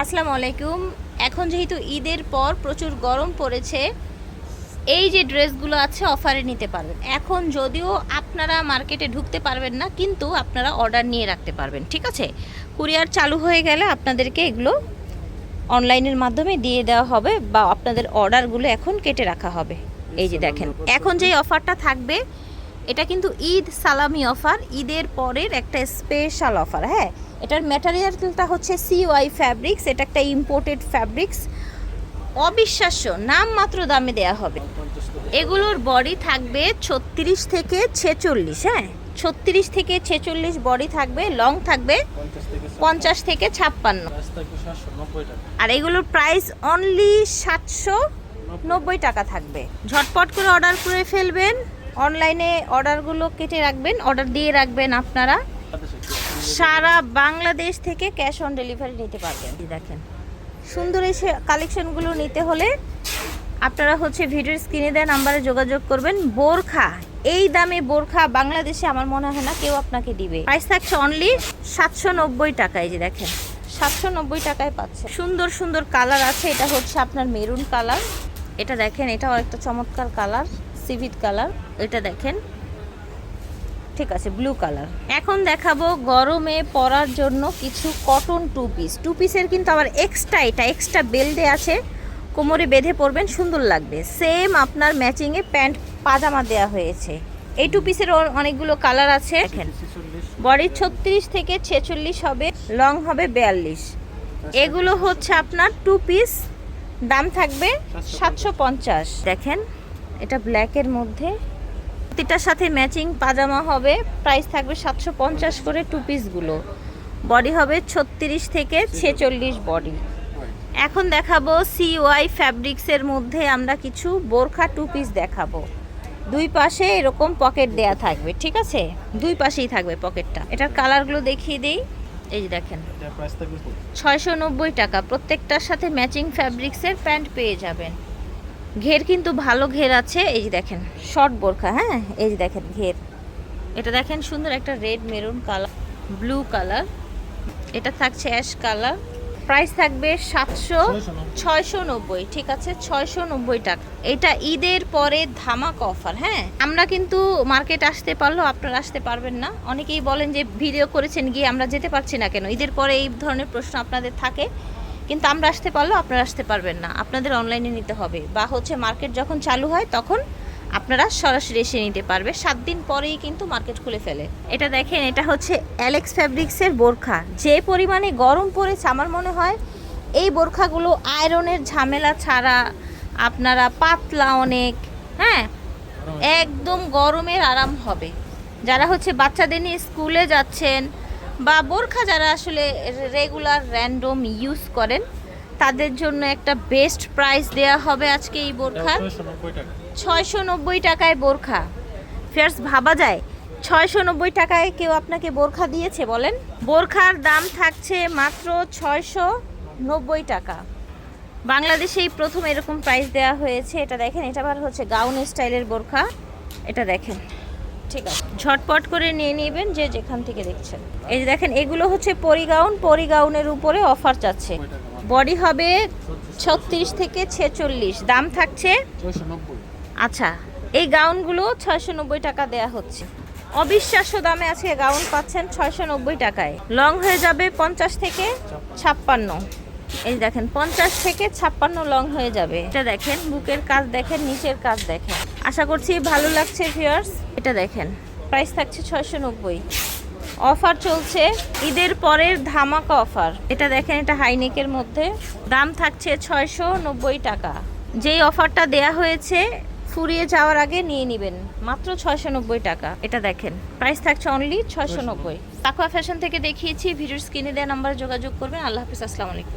আসসালামু আলাইকুম। এখন যেহেতু ঈদের পর প্রচুর গরম পড়েছে, এই যে ড্রেসগুলো আছে অফারে নিতে পারবেন। এখন যদিও আপনারা মার্কেটে ঢুকতে পারবেন না, কিন্তু আপনারা অর্ডার নিয়ে রাখতে পারবেন, ঠিক আছে? কুরিয়ার চালু হয়ে গেলে আপনাদেরকে এগুলো অনলাইনের মাধ্যমে দিয়ে দেওয়া হবে, বা আপনাদের অর্ডারগুলো এখন কেটে রাখা হবে। এই যে দেখেন, এখন যেই অফারটা থাকবে এটা কিন্তু ঈদ সালামি অফার, ঈদের পরের একটা স্পেশাল অফার। হ্যাঁ, এটার ম্যাটেরিয়ালটা হচ্ছে CY ফ্যাব্রিক্স। এটা একটা ইম্পোর্টেড ফ্যাব্রিক্স, অবিশ্বাস্য নামমাত্র দামে দেয়া হবে। এগুলোর বডি থাকবে 36 থেকে 46। হ্যাঁ, 36 থেকে 46 বডি থাকবে, লং থাকবে 50 থেকে 56, আর এগুলোর প্রাইস অনলি 790 টাকা থাকবে। ঝটপট করে অর্ডার করে ফেলবেন, অনলাইনে অর্ডারগুলো কেটে রাখবেন, অর্ডার দিয়ে রাখবেন। আপনারা সারা বাংলাদেশ থেকে ক্যাশ অন ডেলিভারি নিতে পারবেন। দেখেন, সুন্দর এই কালেকশনগুলো নিতে হলে আপনারা ভিডিওর স্ক্রিনে দেওয়া নাম্বারে যোগাযোগ করবেন। বোরখা, এই দামে বোরখা বাংলাদেশে আমার মনে হয় না কেউ আপনাকে দিবে। প্রাইস থাকছে অনলি 790 টাকা। এই যে দেখেন, 790 টাকায় পাচ্ছে। সুন্দর সুন্দর কালার আছে। এটা হচ্ছে আপনার মেরুন কালার, এটা দেখেন, এটাও একটা চমৎকার কালার, সিভিট কালার। এটা দেখেন, ঠিক আছে, ব্লু কালার। এখন দেখাবো গরমে পরার জন্য কিছু কটন টু পিসের কিন্তু আবার এক্সট্রা বেল দেয়া আছে, কোমরে বেঁধে পরবেন, সুন্দর লাগবে। সেম আপনার ম্যাচিংয়ে প্যান্ট পাজামা দেয়া হয়েছে। এই টু পিসের অনেকগুলো কালার আছে। দেখেন, বডি 36 থেকে 46 হবে, লং হবে 42। এগুলো হচ্ছে আপনার টু পিস, দাম থাকবে 750। দেখেন, এটা ব্ল্যাকের মধ্যে, প্রতিটার সাথে ম্যাচিং পাজামা হবে, প্রাইস থাকবে 750 করে। টু পিসগুলো বডি হবে 36 থেকে 46 বডি। এখন দেখাবো CY ফ্যাব্রিক্সের মধ্যে আমরা কিছু বোরখা টু পিস দেখাবো। দুই পাশে এরকম পকেট দেয়া থাকবে, ঠিক আছে, দুই পাশেই থাকবে পকেটটা। এটার কালারগুলো দেখিয়ে দেই। এই যে দেখেন, 690 টাকা। প্রত্যেকটার সাথে ম্যাচিং ফ্যাব্রিক্সের প্যান্ট পেয়ে যাবেন। ঘের কিন্তু ভালো ঘের আছে। এই যে দেখেন, শর্ট বোরখা। হ্যাঁ, এই যে দেখেন ঘের। এটা দেখেন, সুন্দর একটা red maroon colour, blue colour. এটা থাকছে অ্যাশ কালার। প্রাইস থাকবে 690, ঠিক আছে, 690 টাকা। এটা ঈদের পরে ধামাকা অফার। হ্যাঁ, আমরা কিন্তু মার্কেট আসতে পারলেও আপনারা আসতে পারবেন না। অনেকেই বলেন যে ভিডিও করেছেন গিয়ে আমরা যেতে পারছি না কেন। ঈদের পরে এই ধরনের প্রশ্ন আপনাদের থাকে, কিন্তু আমরা আসতে পারলেও আপনারা আসতে পারবেন না, আপনাদের অনলাইনে নিতে হবে, বা মার্কেট যখন চালু হয় তখন আপনারা সরাসরি এসে নিতে পারবে। 7 দিন পরেই কিন্তু মার্কেট খুলে ফেলে। এটা দেখেন, এটা হচ্ছে অ্যালেক্স ফ্যাব্রিক্সের বোরখা। যে পরিমাণে গরম পড়েছে, আমার মনে হয় এই বোরখাগুলো আয়রনের ঝামেলা ছাড়া আপনারা পাতলা অনেক, হ্যাঁ, একদম গরমের আরাম হবে। যারা বাচ্চাদের নিয়ে স্কুলে যাচ্ছেন, বা বোরখা যারা আসলে রেগুলার র্যান্ডম ইউজ করেন, তাদের জন্য একটা বেস্ট প্রাইস দেয়া হবে আজকে এই বোরখার। 690 টাকায় বোরখা। ফেয়ার্স, ভাবা যায় 690 টাকায় কেউ আপনাকে বোরখা দিয়েছে বলেন? বোরখার দাম থাকছে মাত্র 690 টাকা। বাংলাদেশেই প্রথম এরকম প্রাইস দেওয়া হয়েছে। এটা দেখেন, এটা আবার গাউন স্টাইলের বোরখা। এটা দেখেন, ঠিক আছে, ঝটপট করে নিয়ে নেবেন যে যেখান থেকে দেখছেন। এই যে দেখেন, এগুলো পরিগাউনের উপরে অফার চাচ্ছে। বডি হবে 36 থেকে 46, দাম থাকছে 690। আচ্ছা, এই গাউনগুলো 690 টাকা দেয়া হচ্ছে। অবিশ্বাস্য দামে আজকে গাউন পাচ্ছেন 690 টাকায়। লং হয়ে যাবে 50 থেকে 56। এই দেখেন, 50 থেকে 56 লং হয়ে যাবে। এটা দেখেন, বুকের কাজ দেখেন, নিচের কাজ দেখেন। আশা করছি ভালো লাগছে ভিউয়ার্স। এটা দেখেন, প্রাইস থাকছে 690। অফার চলছে, ঈদের পরের ধামাকা অফার। এটা দেখেন, এটা হাইনেকের মধ্যে, দাম থাকছে 690 টাকা। যেই অফারটা দেয়া হয়েছে ফুরিয়ে যাওয়ার আগে নিয়ে নেবেন, মাত্র 690 টাকা। এটা দেখেন, প্রাইস থাকছে অনলি 690। তাকওয়া ফ্যাশন থেকে দেখিয়েছি। ভিডিওর স্ক্রিনে দেওয়া নাম্বারে যোগাযোগ করবেন। আল্লাহ হাফিজ, আসসালামু আলাইকুম।